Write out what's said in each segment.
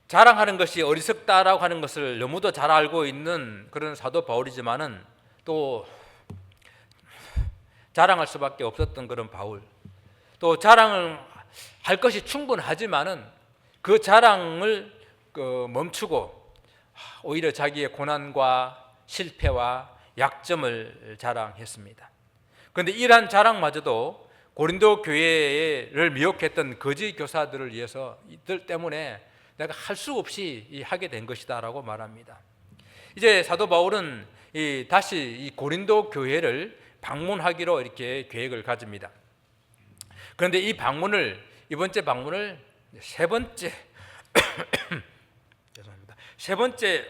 자랑하는 것이 어리석다라고 하는 것을 너무도 잘 알고 있는 그런 사도 바울이지만은 또 자랑할 수밖에 없었던 그런 바울, 또 자랑을 할 것이 충분하지만은 그 자랑을 멈추고 오히려 자기의 고난과 실패와 약점을 자랑했습니다. 그런데 이러한 자랑마저도 고린도 교회를 미혹했던 거짓 교사들을 위해서 이들 때문에 내가 할 수 없이 하게 된 것이다라고 말합니다. 이제 사도 바울은 다시 이 고린도 교회를 방문하기로 이렇게 계획을 가집니다. 그런데 이 방문을 이번째 방문을 세 번째 죄송합니다. 세 번째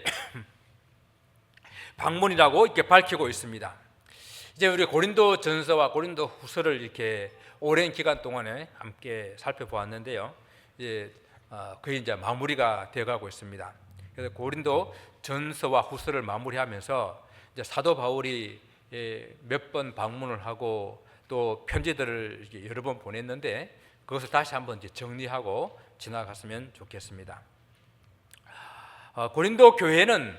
방문이라고 이렇게 밝히고 있습니다. 이제 우리 고린도 전서와 고린도 후서를 이렇게 오랜 기간 동안에 함께 살펴보았는데요. 거의 이제 마무리가 되어가고 있습니다. 그래서 고린도 전서와 후서를 마무리하면서 이제 사도 바울이 몇 번 방문을 하고 또 편지들을 여러 번 보냈는데 그것을 다시 한번 이제 정리하고 지나갔으면 좋겠습니다. 고린도 교회는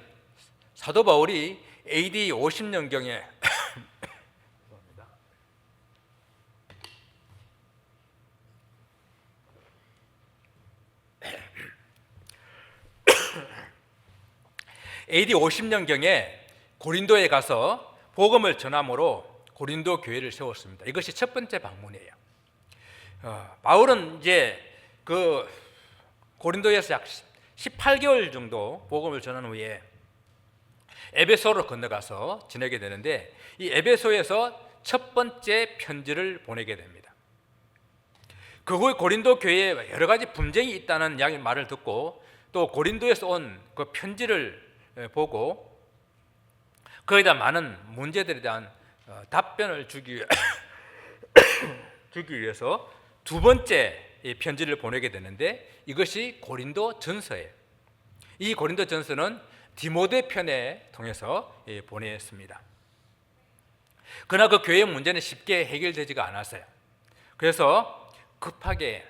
사도 바울이 AD 50년경에 AD 50년경에 고린도에 가서 복음을 전함으로 고린도 교회를 세웠습니다. 이것이 첫 번째 방문이에요. 바울은 이제 그 고린도에서 약 18개월 정도 복음을 전한 후에 에베소로 건너가서 지내게 되는데 이 에베소에서 첫 번째 편지를 보내게 됩니다. 그 후에 고린도 교회에 여러 가지 분쟁이 있다는 말을 듣고 또 고린도에서 온 그 편지를 보고 거기다 많은 문제들에 대한 답변을 주기 위해서 두 번째 편지를 보내게 되는데 이것이 고린도 전서예요. 이 고린도 전서는 디모데 편에 통해서 보냈습니다. 그러나 그 교회의 문제는 쉽게 해결되지가 않았어요. 그래서 급하게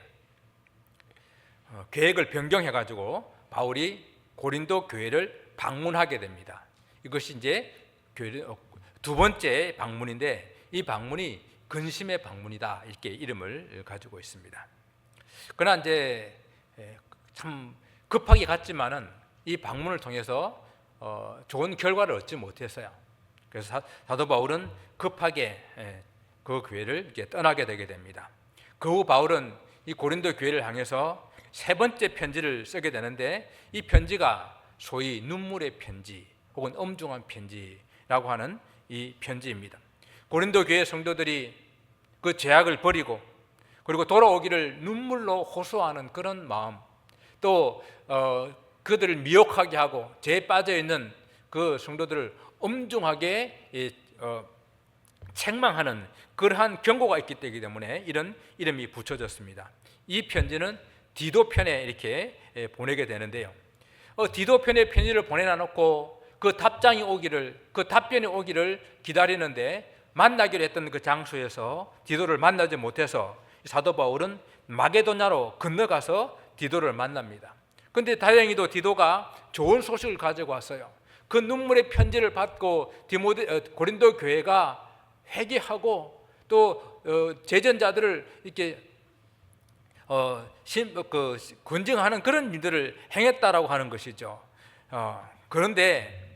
계획을 변경해가지고 바울이 고린도 교회를 방문하게 됩니다. 이것이 이제 두 번째 방문인데 이 방문이 근심의 방문이다 이렇게 이름을 가지고 있습니다. 그러나 이제 참 급하게 갔지만은 이 방문을 통해서 좋은 결과를 얻지 못했어요. 그래서 사도 바울은 급하게 그 교회를 이렇게 떠나게 되게 됩니다. 그 후 바울은 이 고린도 교회를 향해서 세 번째 편지를 쓰게 되는데 이 편지가 소위 눈물의 편지 혹은 엄중한 편지라고 하는 이 편지입니다. 고린도 교회 성도들이 그 죄악을 버리고 그리고 돌아오기를 눈물로 호소하는 그런 마음, 또 그들을 미혹하게 하고 죄에 빠져 있는 그 성도들을 엄중하게 책망하는 그러한 경고가 있기 때문에 이런 이름이 붙여졌습니다. 이 편지는 디도 편에 이렇게 보내게 되는데요. 디도 편에 편지를 보내놔놓고 그 답장이 오기를, 그 답변이 오기를 기다리는데 만나기로 했던 그 장소에서 디도를 만나지 못해서 사도 바울은 마게도냐로 건너가서 디도를 만납니다. 그런데 다행히도 디도가 좋은 소식을 가지고 왔어요. 그 눈물의 편지를 받고 고린도 교회가 회개하고 또 제전자들을 이렇게 권증하는 그런 일들을 행했다라고 하는 것이죠. 그런데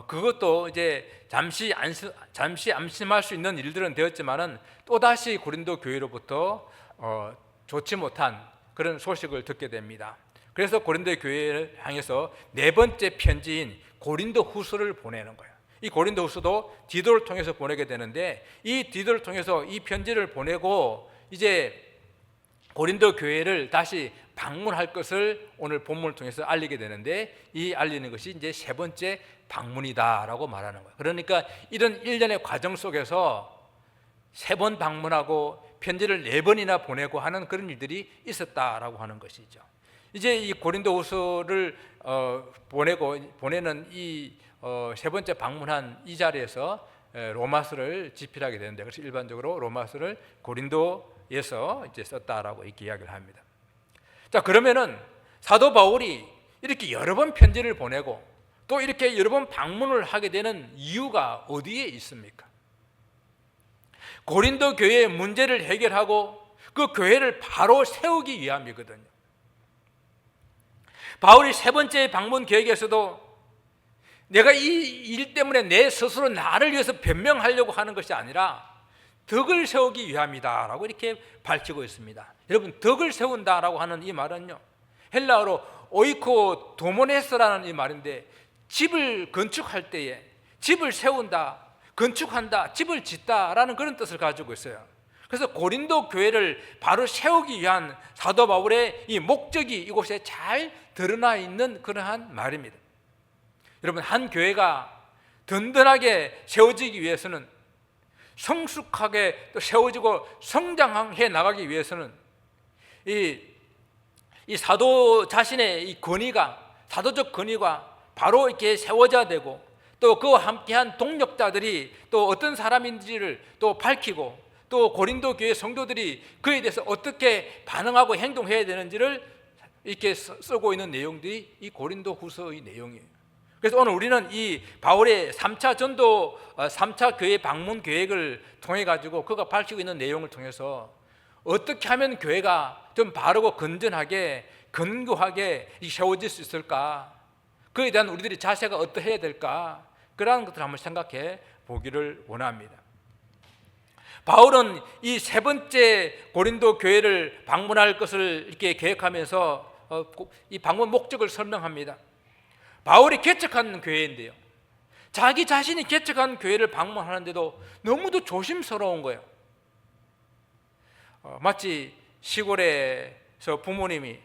그것도 이제 잠시 안심할 수 있는 일들은 되었지만은 또 다시 고린도 교회로부터 좋지 못한 그런 소식을 듣게 됩니다. 그래서 고린도 교회를 향해서 네 번째 편지인 고린도 후서를 보내는 거예요. 이 고린도 후서도 디도를 통해서 보내게 되는데 이 디도를 통해서 이 편지를 보내고 이제 고린도 교회를 다시 방문할 것을 오늘 본문을 통해서 알리게 되는데 이 알리는 것이 이제 세 번째 방문이다라고 말하는 거예요. 그러니까 이런 일련의 과정 속에서 세 번 방문하고 편지를 네 번이나 보내고 하는 그런 일들이 있었다라고 하는 것이죠. 이제 이 고린도후서를 보내는 이 세 번째 방문한 이 자리에서 로마서를 집필하게 되는데 그래서 일반적으로 로마서를 고린도에서 이제 썼다라고 이렇게 이야기를 합니다. 자, 그러면은 사도 바울이 이렇게 여러 번 편지를 보내고 또 이렇게 여러 번 방문을 하게 되는 이유가 어디에 있습니까? 고린도 교회의 문제를 해결하고 그 교회를 바로 세우기 위함이거든요. 바울이 세 번째 방문 계획에서도 내가 이 일 때문에 내 스스로 나를 위해서 변명하려고 하는 것이 아니라 덕을 세우기 위함이다 라고 이렇게 밝히고 있습니다. 여러분, 덕을 세운다라고 하는 이 말은요, 헬라어로 오이코 도모네스라는 이 말인데, 집을 건축할 때에 집을 세운다, 건축한다, 집을 짓다라는 그런 뜻을 가지고 있어요. 그래서 고린도 교회를 바로 세우기 위한 사도 바울의 이 목적이 이곳에 잘 드러나 있는 그러한 말입니다. 여러분, 한 교회가 든든하게 세워지기 위해서는, 성숙하게 또 세워지고 성장해 나가기 위해서는 이 사도 자신의 이 권위가, 사도적 권위가 바로 이렇게 세워져야 되고, 또 그와 함께한 동력자들이 또 어떤 사람인지를 또 밝히고, 또 고린도 교회 성도들이 그에 대해서 어떻게 반응하고 행동해야 되는지를 이렇게 쓰고 있는 내용들이 이 고린도 후서의 내용이에요. 그래서 오늘 우리는 이 바울의 3차 전도, 3차 교회 방문 계획을 통해 가지고 그가 밝히고 있는 내용을 통해서 어떻게 하면 교회가 좀 바르고 건전하게 견고하게 세워질 수 있을까, 그에 대한 우리들의 자세가 어떠해야 될까, 그러한 것들을 한번 생각해 보기를 원합니다. 바울은 이 세 번째 고린도 교회를 방문할 것을 이렇게 계획하면서 이 방문 목적을 설명합니다. 바울이 개척한 교회인데요, 자기 자신이 개척한 교회를 방문하는데도 너무도 조심스러운 거예요. 마치 시골에서 부모님이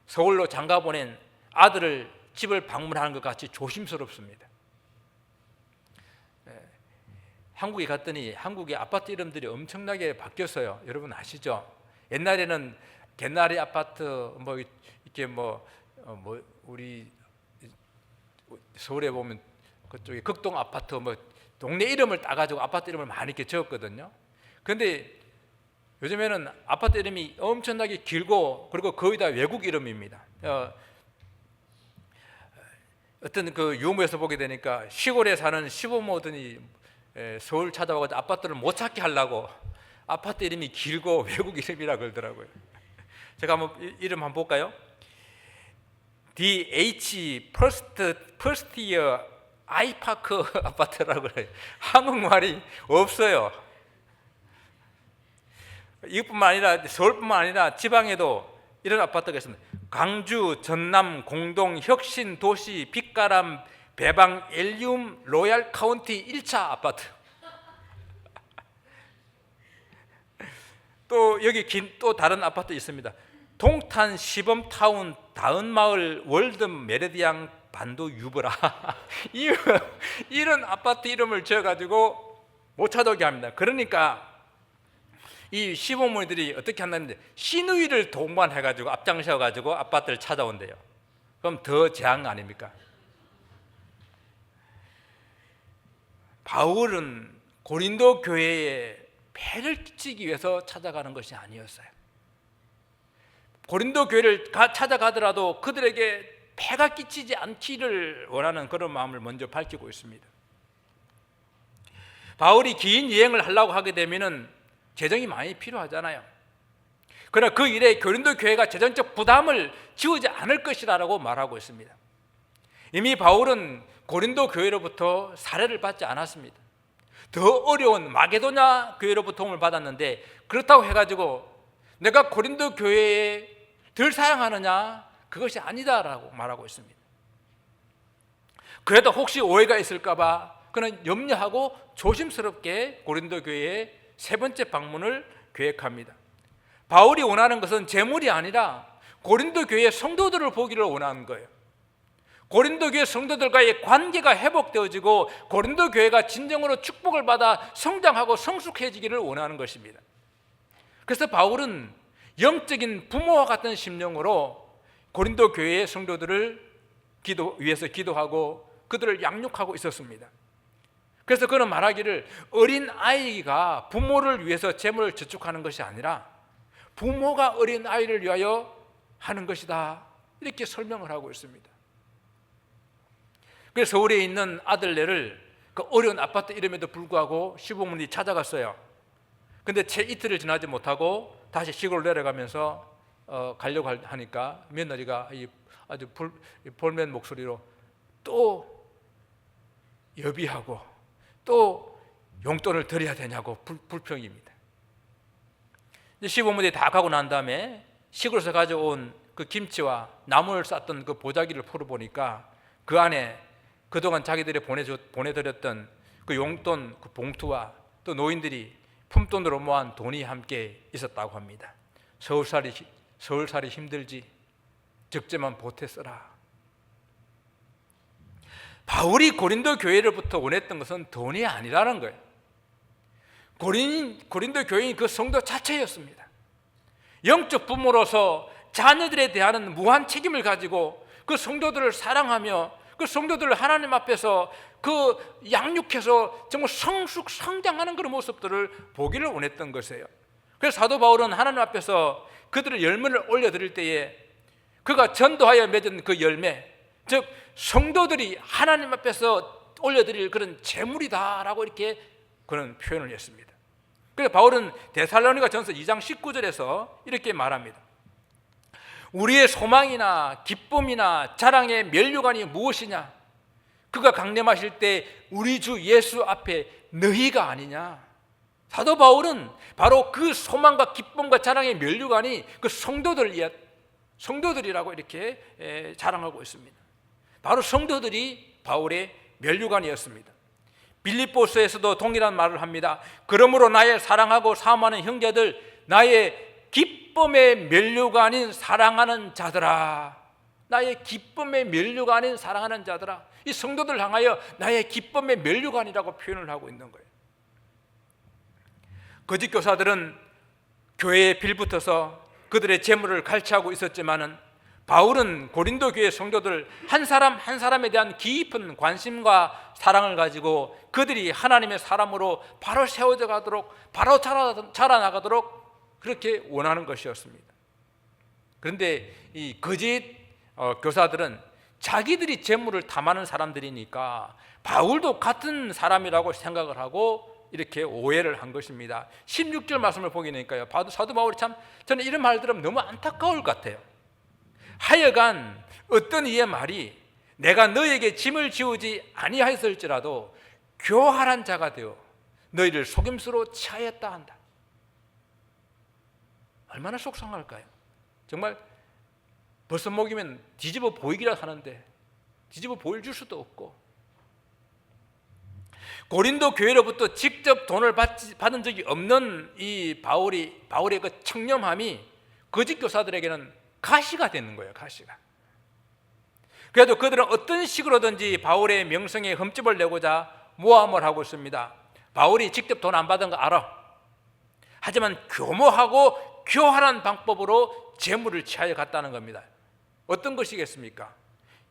서울로 장가 보낸 아들을 집을 방문하는 것 같이 조심스럽습니다. 한국에 갔더니 한국의 아파트 이름들이 엄청나게 바뀌었어요. 여러분 아시죠? 옛날에는 개나리 아파트, 우리 서울에 보면 그쪽에 극동 아파트, 동네 이름을 따가지고 아파트 이름을 많이 이렇게 적었거든요. 그런데 요즘에는 아파트 이름이 엄청나게 길고, 그리고 거의 다 외국 이름입니다. 어떤 그 유머에서 보게 되니까 시골에 사는 시부모들이 서울 찾아와서 아파트를 못 찾게 하려고 아파트 이름이 길고 외국 이름이라 그러더라고요. 제가 한번 이름 한번 볼까요? DH First Year 아이파크 아파트라고 그래요. 한국말이 없어요. 이것뿐만 아니라 서울뿐만 아니라 지방에도 이런 아파트가 있습니다. 광주, 전남, 공동, 혁신, 도시, 빛가람, 배방, 엘리움, 로얄 카운티 1차 아파트. 또 여기 또 다른 아파트 있습니다. 동탄, 시범타운, 다은마을, 월든, 메르디앙, 반도, 유브라. 이런 아파트 이름을 지어가지고 못 찾아오게 합니다. 그러니까 이 시부모들이 어떻게 한다는데 시누이를 동반해가지고 앞장서가지고 아파트를 찾아온대요. 그럼 더 재앙 아닙니까? 바울은 고린도 교회에 폐를 끼치기 위해서 찾아가는 것이 아니었어요. 고린도 교회를 찾아가더라도 그들에게 폐가 끼치지 않기를 원하는 그런 마음을 먼저 밝히고 있습니다. 바울이 긴 여행을 하려고 하게 되면은 재정이 많이 필요하잖아요. 그러나 그 일에 고린도 교회가 재정적 부담을 지우지 않을 것이라고 말하고 있습니다. 이미 바울은 고린도 교회로부터 사례를 받지 않았습니다. 더 어려운 마게도냐 교회로부터 도움을 받았는데, 그렇다고 해가지고 내가 고린도 교회에 덜 사랑하느냐, 그것이 아니다라고 말하고 있습니다. 그래도 혹시 오해가 있을까 봐 그는 염려하고 조심스럽게 고린도 교회에 세 번째 방문을 계획합니다. 바울이 원하는 것은 재물이 아니라 고린도 교회의 성도들을 보기를 원하는 거예요. 고린도 교회 성도들과의 관계가 회복되어지고 고린도 교회가 진정으로 축복을 받아 성장하고 성숙해지기를 원하는 것입니다. 그래서 바울은 영적인 부모와 같은 심령으로 고린도 교회의 성도들을 위해서 기도하고 그들을 양육하고 있었습니다. 그래서 그는 말하기를, 어린 아이가 부모를 위해서 재물을 저축하는 것이 아니라 부모가 어린 아이를 위하여 하는 것이다, 이렇게 설명을 하고 있습니다. 그래서 서울에 있는 아들네를 그 어려운 아파트 이름에도 불구하고 시부모님이 찾아갔어요. 근데 채 이틀을 지나지 못하고 다시 시골로 내려가면서 가려고 하니까 며느리가 아주 볼멘 목소리로 또 여비하고 또 용돈을 드려야 되냐고 불평입니다. 시부모님이 다 가고 난 다음에 시골에서 가져온 그 김치와 나물 쌌던 그 보자기를 풀어보니까 그 안에 그동안 자기들이 보내드렸던 그 용돈 그 봉투와 또 노인들이 품돈으로 모은 돈이 함께 있었다고 합니다. 서울살이 힘들지 적재만 보태 써라. 바울이 고린도 교회로부터 원했던 것은 돈이 아니라는 거예요. 고린도 교인이 그 성도 자체였습니다. 영적 부모로서 자녀들에 대한 무한 책임을 가지고 그 성도들을 사랑하며 그 성도들을 하나님 앞에서 그 양육해서 정말 성장하는 그런 모습들을 보기를 원했던 것이에요. 그래서 사도 바울은 하나님 앞에서 그들의 열매를 올려드릴 때에 그가 전도하여 맺은 그 열매, 즉 성도들이 하나님 앞에서 올려드릴 그런 재물이다라고 이렇게 그런 표현을 했습니다. 그래서 바울은 데살로니가 전서 2장 19절에서 이렇게 말합니다. 우리의 소망이나 기쁨이나 자랑의 면류관이 무엇이냐? 그가 강림하실 때 우리 주 예수 앞에 너희가 아니냐? 사도 바울은 바로 그 소망과 기쁨과 자랑의 면류관이 그 성도들이라고 이렇게 자랑하고 있습니다. 바로 성도들이 바울의 면류관이었습니다. 빌립보서에서도 동일한 말을 합니다. 그러므로 나의 사랑하고 사모하는 형제들, 나의 기쁨의 면류관인 사랑하는 자들아, 나의 기쁨의 면류관인 사랑하는 자들아, 이 성도들 향하여 나의 기쁨의 면류관이라고 표현을 하고 있는 거예요. 거짓 교사들은 교회에 빌붙어서 그들의 재물을 갈취하고 있었지만은 바울은 고린도 교회 성도들 한 사람 한 사람에 대한 깊은 관심과 사랑을 가지고 그들이 하나님의 사람으로 바로 세워져 가도록, 바로 자라나가도록 그렇게 원하는 것이었습니다. 그런데 이 거짓 교사들은 자기들이 재물을 탐하는 사람들이니까 바울도 같은 사람이라고 생각을 하고 이렇게 오해를 한 것입니다. 16절 말씀을 보게 되니까요, 사도 바울이 참, 저는 이런 말 들으면 너무 안타까울 것 같아요. 하여간 어떤 이의 말이 내가 너에게 짐을 지우지 아니하였을지라도 교활한 자가 되어 너희를 속임수로 취하였다 한다. 얼마나 속상할까요? 정말 벌써목이면 뒤집어 보이기라 하는데 뒤집어 보여줄 수도 없고, 고린도 교회로부터 직접 돈을 받은 적이 없는 이 바울의 그 청렴함이 거짓 교사들에게는 가시가 되는 거예요. 가시가. 그래도 그들은 어떤 식으로든지 바울의 명성에 흠집을 내고자 모함을 하고 있습니다. 바울이 직접 돈 안 받은 거 알아. 하지만 교모하고 교활한 방법으로 재물을 취하여 갔다는 겁니다. 어떤 것이겠습니까?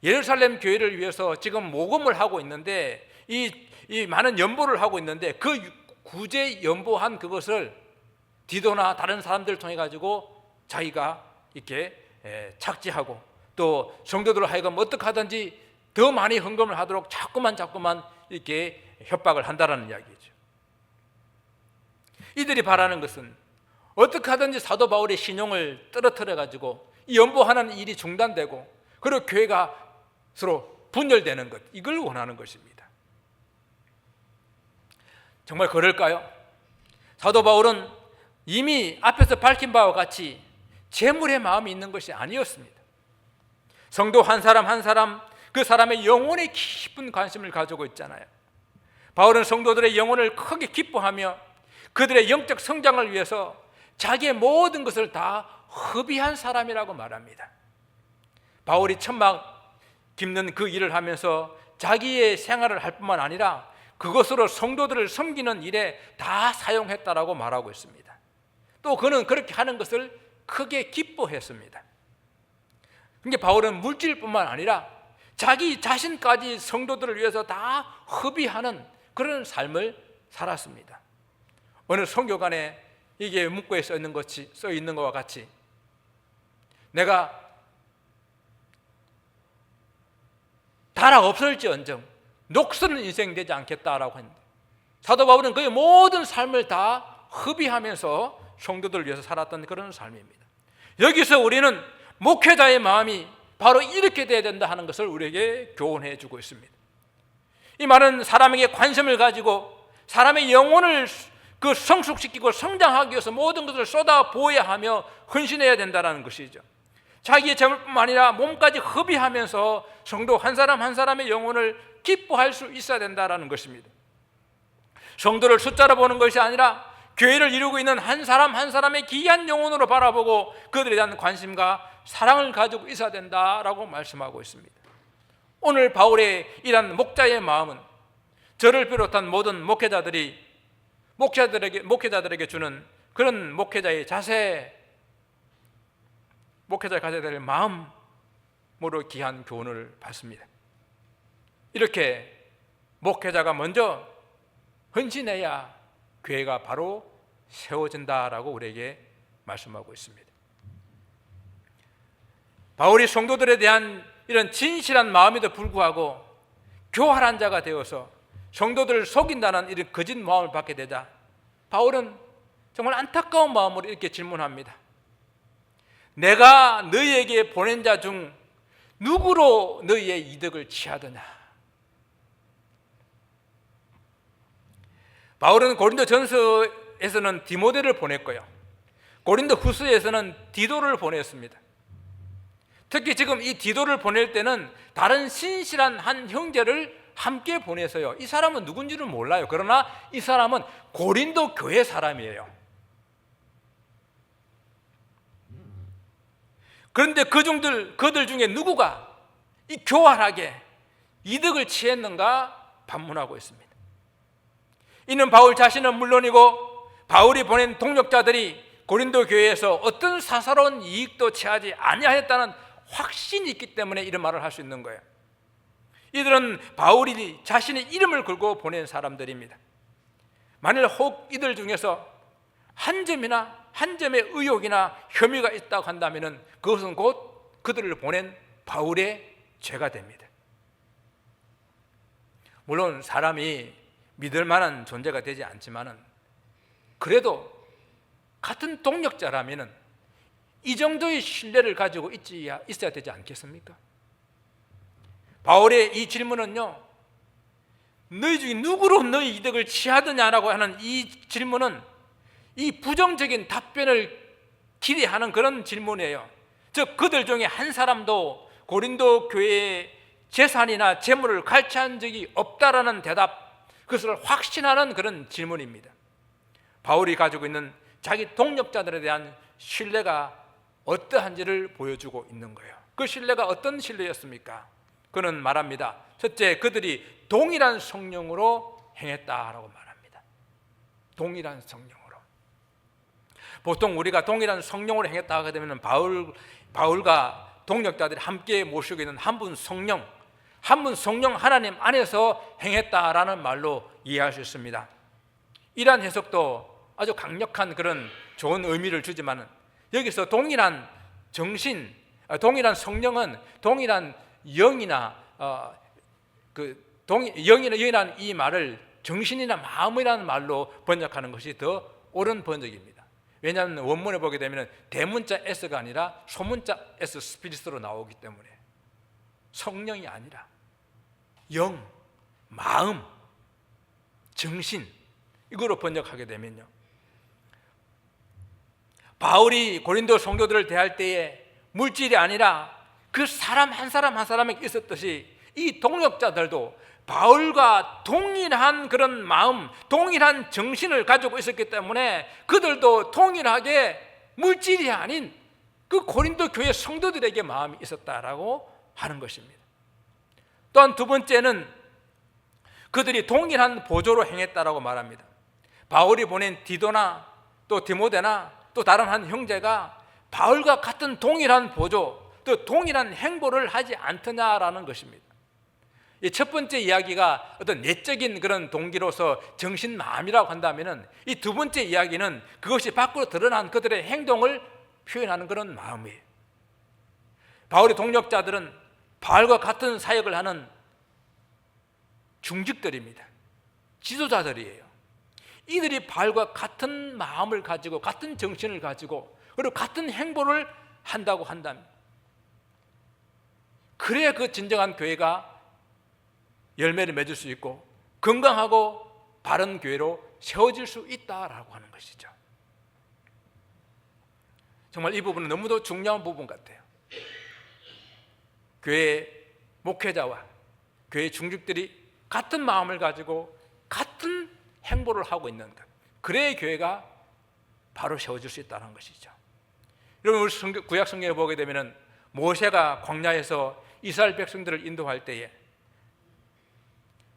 예루살렘 교회를 위해서 지금 모금을 하고 있는데 이 많은 연보를 하고 있는데 그 구제 연보한 그것을 디도나 다른 사람들을 통해 가지고 자기가 이렇게 착지하고 또 성도들을 하여금 어떻게 하든지 더 많이 헌금을 하도록 자꾸만 이렇게 협박을 한다라는 이야기죠. 이들이 바라는 것은 어떻게 하든지 사도 바울의 신용을 떨어뜨려 가지고 이 연보하는 일이 중단되고 그리고 교회가 서로 분열되는 것, 이걸 원하는 것입니다. 정말 그럴까요? 사도 바울은 이미 앞에서 밝힌 바와 같이 재물의 마음이 있는 것이 아니었습니다. 성도 한 사람 한 사람 그 사람의 영혼에 깊은 관심을 가지고 있잖아요. 바울은 성도들의 영혼을 크게 기뻐하며 그들의 영적 성장을 위해서 자기의 모든 것을 다 허비한 사람이라고 말합니다. 바울이 천막 깁는 그 일을 하면서 자기의 생활을 할 뿐만 아니라 그것으로 성도들을 섬기는 일에 다 사용했다라고 말하고 있습니다. 또 그는 그렇게 하는 것을 크게 기뻐했습니다. 그러니까 바울은 물질뿐만 아니라 자기 자신까지 성도들을 위해서 다 허비하는 그런 삶을 살았습니다. 어느 성교관에 이게 문구에 써 있는 것과 같이 내가 달아 없을지언정 녹슬은 인생 되지 않겠다라고 했는데, 사도 바울은 그의 모든 삶을 다 허비하면서 성도들을 위해서 살았던 그런 삶입니다. 여기서 우리는 목회자의 마음이 바로 이렇게 돼야 된다 하는 것을 우리에게 교훈해 주고 있습니다. 이 말은 사람에게 관심을 가지고 사람의 영혼을 성숙시키고 성장하기 위해서 모든 것을 쏟아부어야 하며 헌신해야 된다는 것이죠. 자기의 재물뿐만 아니라 몸까지 허비하면서 성도 한 사람 한 사람의 영혼을 기뻐할 수 있어야 된다는 것입니다. 성도를 숫자로 보는 것이 아니라 교회를 이루고 있는 한 사람 한 사람의 귀한 영혼으로 바라보고 그들에 대한 관심과 사랑을 가지고 있어야 된다라고 말씀하고 있습니다. 오늘 바울의 이런 목자의 마음은 저를 비롯한 모든 목회자들에게 주는 그런 목회자의 자세, 목회자가 가져야 될 마음으로 귀한 교훈을 받습니다. 이렇게 목회자가 먼저 헌신해야 교회가 바로 세워진다라고 우리에게 말씀하고 있습니다. 바울이 성도들에 대한 이런 진실한 마음에도 불구하고 교활한 자가 되어서 성도들을 속인다는 이런 거짓 마음을 받게 되자 바울은 정말 안타까운 마음으로 이렇게 질문합니다. 내가 너희에게 보낸 자 중 누구로 너희의 이득을 취하더냐? 바울은 고린도 전서에서는 디모데를 보냈고요, 고린도 후서에서는 디도를 보냈습니다. 특히 지금 이 디도를 보낼 때는 다른 신실한 한 형제를 함께 보내서요, 이 사람은 누군지는 몰라요. 그러나 이 사람은 고린도 교회 사람이에요. 그런데 그들 중에 누구가 이 교활하게 이득을 취했는가 반문하고 있습니다. 이는 바울 자신은 물론이고 바울이 보낸 동역자들이 고린도 교회에서 어떤 사사로운 이익도 취하지 아니하였다는 확신이 있기 때문에 이런 말을 할 수 있는 거예요. 이들은 바울이 자신의 이름을 걸고 보낸 사람들입니다. 만일 혹 이들 중에서 한 점의 의혹이나 혐의가 있다고 한다면 그것은 곧 그들을 보낸 바울의 죄가 됩니다. 물론 사람이 믿을 만한 존재가 되지 않지만은 그래도 같은 동역자라면은 이 정도의 신뢰를 가지고 있어야 되지 않겠습니까? 바울의 이 질문은요, 너희 중에 누구로 너희 이득을 취하느냐라고 하는 이 질문은 이 부정적인 답변을 기대하는 그런 질문이에요. 즉 그들 중에 한 사람도 고린도 교회의 재산이나 재물을 갈취한 적이 없다라는 대답, 그것을 확신하는 그런 질문입니다. 바울이 가지고 있는 자기 동역자들에 대한 신뢰가 어떠한지를 보여주고 있는 거예요. 그 신뢰가 어떤 신뢰였습니까? 그는 말합니다. 첫째, 그들이 동일한 성령으로 행했다라고 말합니다. 동일한 성령으로. 보통 우리가 동일한 성령으로 행했다 하게 되면 바울과 동역자들이 함께 모시고 있는 한 분 성령 하나님 안에서 행했다라는 말로 이해할 수 있습니다. 이러한 해석도 아주 강력한 그런 좋은 의미를 주지만 여기서 동일한 정신, 동일한 성령은 동일한 영이나 영이라는 이 말을 정신이나 마음이라는 말로 번역하는 것이 더 옳은 번역입니다. 왜냐하면 원문에 보게 되면 대문자 S가 아니라 소문자 S 스피릿으로 나오기 때문에 성령이 아니라 영, 마음, 정신 이거로 번역하게 되면요, 바울이 고린도 성도들을 대할 때에 물질이 아니라 그 사람 한 사람에게 있었듯이 이 동역자들도 바울과 동일한 그런 마음, 동일한 정신을 가지고 있었기 때문에 그들도 동일하게 물질이 아닌 그 고린도 교회 성도들에게 마음이 있었다라고 하는 것입니다. 또한 두 번째는 그들이 동일한 보조로 행했다라고 말합니다. 바울이 보낸 디도나 또 디모데나 또 다른 한 형제가 바울과 같은 동일한 보조, 또 동일한 행보를 하지 않더냐라는 것입니다. 이 첫 번째 이야기가 어떤 내적인 그런 동기로서 정신 마음이라고 한다면은 이 두 번째 이야기는 그것이 밖으로 드러난 그들의 행동을 표현하는 그런 마음이에요. 바울의 동역자들은 바울과 같은 사역을 하는 중직들입니다. 지도자들이에요. 이들이 바울과 같은 마음을 가지고 같은 정신을 가지고 그리고 같은 행보를 한다고 한다면 그래야 그 진정한 교회가 열매를 맺을 수 있고 건강하고 바른 교회로 세워질 수 있다라고 하는 것이죠. 정말 이 부분은 너무도 중요한 부분 같아요. 교회 목회자와 교회 중직들이 같은 마음을 가지고 같은 행보를 하고 있는 것, 그래야 교회가 바로 세워질 수 있다는 것이죠. 여러분, 우리 구약 성경에 보게 되면 모세가 광야에서 이스라엘 백성들을 인도할 때에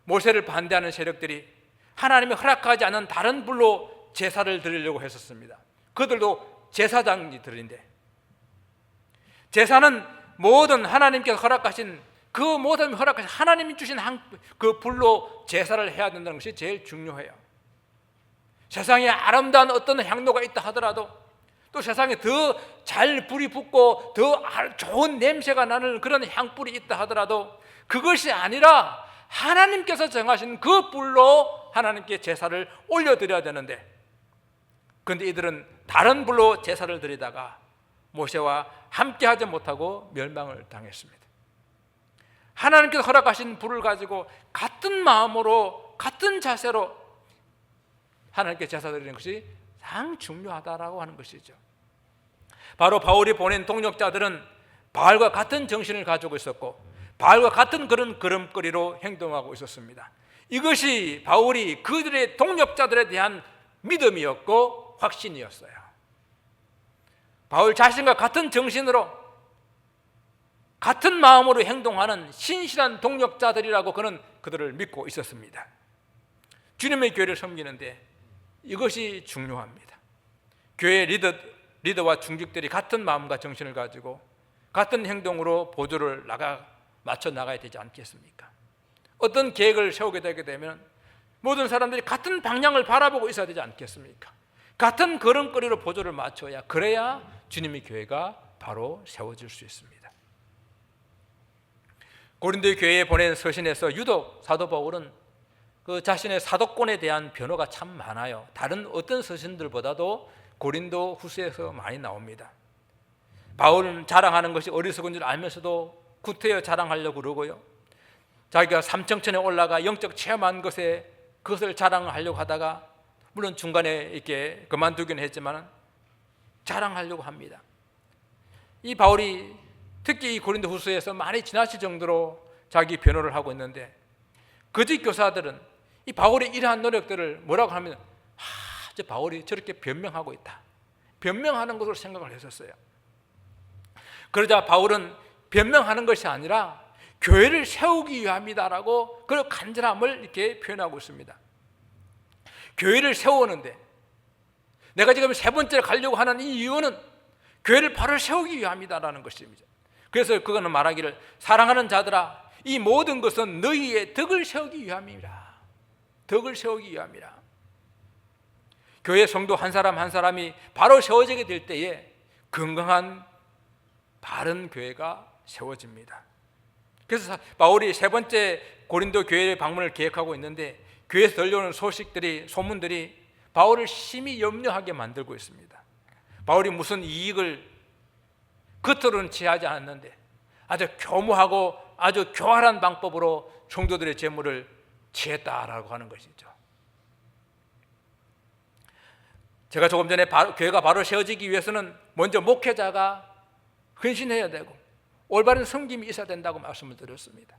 모세를 반대하는 세력들이 하나님이 허락하지 않은 다른 불로 제사를 드리려고 했었습니다. 그들도 제사장들인데, 제사는 모든 하나님께서 허락하신 그 모든 허락하신 하나님이 주신 그 불로 제사를 해야 된다는 것이 제일 중요해요. 세상에 아름다운 어떤 향로가 있다 하더라도, 또 세상에 더 잘 불이 붙고 더 좋은 냄새가 나는 그런 향불이 있다 하더라도 그것이 아니라 하나님께서 정하신 그 불로 하나님께 제사를 올려드려야 되는데, 그런데 이들은 다른 불로 제사를 드리다가 모세와 함께하지 못하고 멸망을 당했습니다. 하나님께서 허락하신 불을 가지고 같은 마음으로 같은 자세로 하나님께 제사 드리는 것이 가장 중요하다라고 하는 것이죠. 바로 바울이 보낸 동역자들은 바울과 같은 정신을 가지고 있었고 바울과 같은 그런 걸음걸이로 행동하고 있었습니다. 이것이 바울이 그들의 동역자들에 대한 믿음이었고 확신이었어요. 바울 자신과 같은 정신으로 같은 마음으로 행동하는 신실한 동역자들이라고 그는 그들을 믿고 있었습니다. 주님의 교회를 섬기는데 이것이 중요합니다. 교회 리더와 중직들이 같은 마음과 정신을 가지고 같은 행동으로 보조를 맞춰 나가야 되지 않겠습니까? 어떤 계획을 세우게 되게 되면 모든 사람들이 같은 방향을 바라보고 있어야 되지 않겠습니까? 같은 걸음걸이로 보조를 맞춰야, 그래야 주님의 교회가 바로 세워질 수 있습니다. 고린도 교회에 보낸 서신에서 유독 사도 바울은 그 자신의 사도권에 대한 변호가 참 많아요. 다른 어떤 서신들보다도 고린도 후서에서 많이 나옵니다. 바울은 자랑하는 것이 어리석은 줄 알면서도 구태여 자랑하려고 그러고요, 자기가 삼청천에 올라가 영적 체험한 그것을 자랑하려고 하다가 물론 중간에 이렇게 그만두긴 했지만 자랑하려고 합니다. 이 바울이 특히 이 고린도 후서에서 많이 지나칠 정도로 자기 변호를 하고 있는데, 거짓 교사들은 이 바울의 이러한 노력들을 뭐라고 하면 저 바울이 저렇게 변명하고 있다, 변명하는 것으로 생각을 했었어요. 그러자 바울은 변명하는 것이 아니라 교회를 세우기 위함이다라고 그 간절함을 이렇게 표현하고 있습니다. 교회를 세우는데 내가 지금 세 번째 가려고 하는 이 이유는 교회를 바로 세우기 위함이다라는 것입니다. 그래서 그거는 말하기를, 사랑하는 자들아, 이 모든 것은 너희의 덕을 세우기 위함이라. 덕을 세우기 위함이라. 교회 성도 한 사람 한 사람이 바로 세워지게 될 때에 건강한 바른 교회가 세워집니다. 그래서 바울이 세 번째 고린도 교회 방문을 계획하고 있는데, 교회에서 들려오는 소문들이 바울을 심히 염려하게 만들고 있습니다. 바울이 무슨 이익을 겉으로는 취하지 않았는데 아주 교모하고 아주 교활한 방법으로 성도들의 재물을 취했다라고 하는 것이죠. 제가 조금 전에 교회가 바로 세워지기 위해서는 먼저 목회자가 헌신해야 되고 올바른 섬김이 있어야 된다고 말씀을 드렸습니다.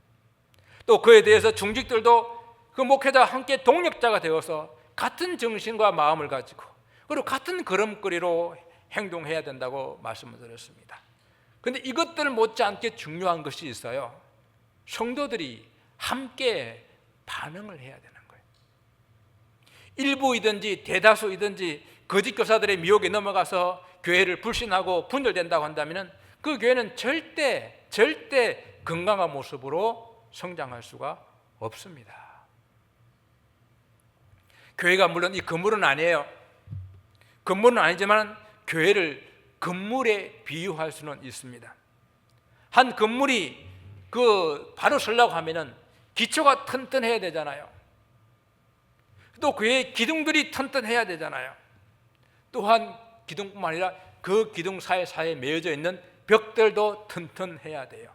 또 그에 대해서 중직들도 그 목회자와 함께 동력자가 되어서 같은 정신과 마음을 가지고 그리고 같은 걸음걸이로 행동해야 된다고 말씀을 드렸습니다. 그런데 이것들 못지않게 중요한 것이 있어요. 성도들이 함께 반응을 해야 되는 거예요. 일부이든지 대다수이든지 거짓 교사들의 미혹에 넘어가서 교회를 불신하고 분열된다고 한다면 그 교회는 절대 건강한 모습으로 성장할 수가 없습니다. 교회가 물론 이 건물은 아니에요. 건물은 아니지만 교회를 건물에 비유할 수는 있습니다. 한 건물이 바로 서려고 하면은 기초가 튼튼해야 되잖아요. 또 교회의 기둥들이 튼튼해야 되잖아요. 또한 기둥뿐만 아니라 그 기둥 사이사이에 매여져 있는 벽들도 튼튼해야 돼요.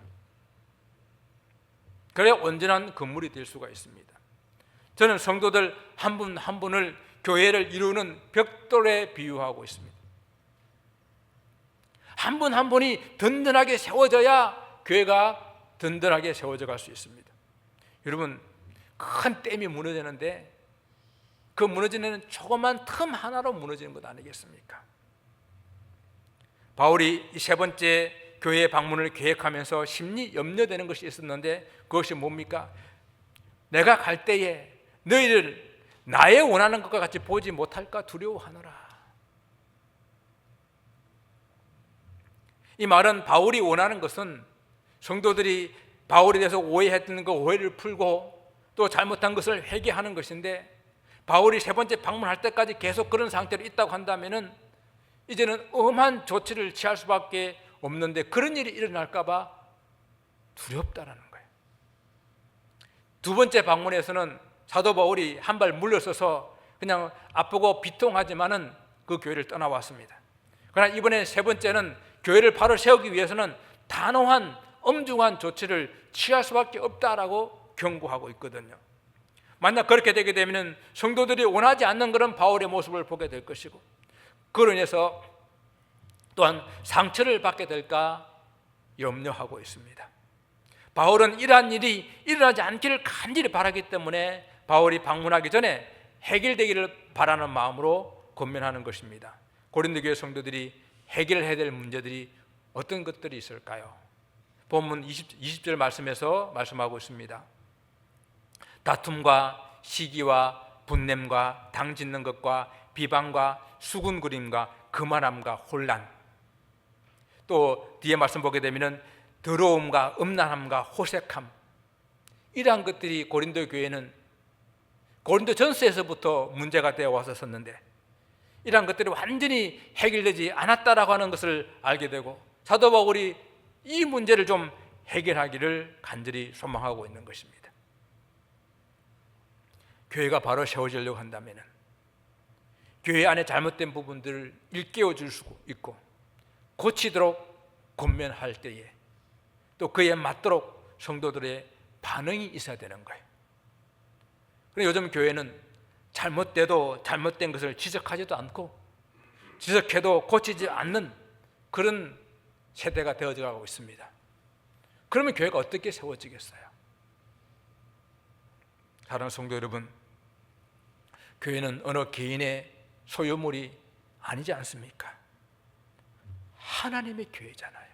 그래야 온전한 건물이 될 수가 있습니다. 저는 성도들 한 분 한 분을 교회를 이루는 벽돌에 비유하고 있습니다. 한 분 한 분이 든든하게 세워져야 교회가 든든하게 세워져 갈 수 있습니다. 여러분, 큰 댐이 무너지는데 그 무너지는 조그만 틈 하나로 무너지는 것 아니겠습니까? 바울이 이 세 번째 교회 방문을 계획하면서 심리 염려되는 것이 있었는데 그것이 뭡니까? 내가 갈 때에 너희를 나의 원하는 것과 같이 보지 못할까 두려워하노라. 이 말은 바울이 원하는 것은 성도들이 바울에 대해서 오해했던 그 오해를 풀고 또 잘못한 것을 회개하는 것인데, 바울이 세 번째 방문할 때까지 계속 그런 상태로 있다고 한다면은 이제는 엄한 조치를 취할 수밖에 없는데 그런 일이 일어날까 봐 두렵다라는 거예요. 두 번째 방문에서는 사도 바울이 한 발 물러서서 그냥 아프고 비통하지만은 그 교회를 떠나왔습니다. 그러나 이번에 세 번째는 교회를 바로 세우기 위해서는 단호한 엄중한 조치를 취할 수밖에 없다라고 경고하고 있거든요. 만약 그렇게 되게 되면 성도들이 원하지 않는 그런 바울의 모습을 보게 될 것이고, 그로 인해서 또한 상처를 받게 될까 염려하고 있습니다. 바울은 이러한 일이 일어나지 않기를 간절히 바라기 때문에 바울이 방문하기 전에 해결되기를 바라는 마음으로 권면하는 것입니다. 고린도 교회 성도들이 해결해야 될 문제들이 어떤 것들이 있을까요? 본문 20절 말씀에서 말씀하고 있습니다. 다툼과 시기와 분냄과 당 짓는 것과 비방과 수군거림과 거만함과 혼란, 또 뒤에 말씀 보게 되면 더러움과 음란함과 호색함, 이러한 것들이 고린도 교회는 고린도 전서에서부터 문제가 되어 왔었는데 이러한 것들이 완전히 해결되지 않았다라고 하는 것을 알게 되고, 사도 바울이 이 문제를 좀 해결하기를 간절히 소망하고 있는 것입니다. 교회가 바로 세워지려고 한다면 교회 안에 잘못된 부분들을 일깨워 줄 수 있고 고치도록 권면할 때에 또 그에 맞도록 성도들의 반응이 있어야 되는 거예요. 그런데 요즘 교회는 잘못돼도 잘못된 것을 지적하지도 않고 지적해도 고치지 않는 그런 세대가 되어져 가고 있습니다. 그러면 교회가 어떻게 세워지겠어요? 사랑하는 성도 여러분, 교회는 어느 개인의 소유물이 아니지 않습니까? 하나님의 교회잖아요.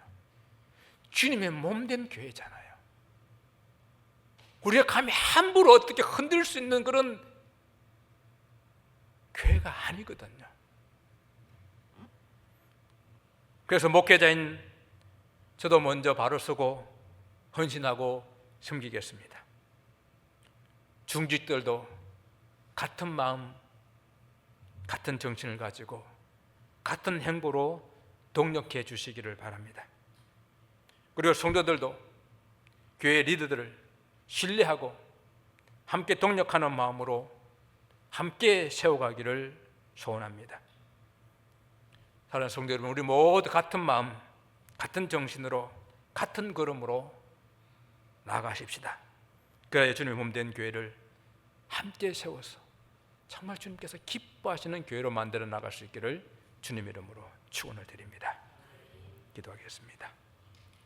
주님의 몸된 교회잖아요. 우리가 감히 함부로 어떻게 흔들 수 있는 그런 교회가 아니거든요. 그래서 목회자인 저도 먼저 바로 서고 헌신하고 섬기겠습니다. 중직들도 같은 마음, 같은 정신을 가지고 같은 행보로 동력해 주시기를 바랍니다. 그리고 성도들도 교회 리더들을 신뢰하고 함께 동력하는 마음으로 함께 세워가기를 소원합니다. 사랑하는 성도 여러분, 우리 모두 같은 마음, 같은 정신으로 같은 걸음으로 나아가십시다. 그래야 주님의 몸된 교회를 함께 세워서 정말 주님께서 기뻐하시는 교회로 만들어 나갈 수 있기를 주님 이름으로 축원을 드립니다. 기도하겠습니다.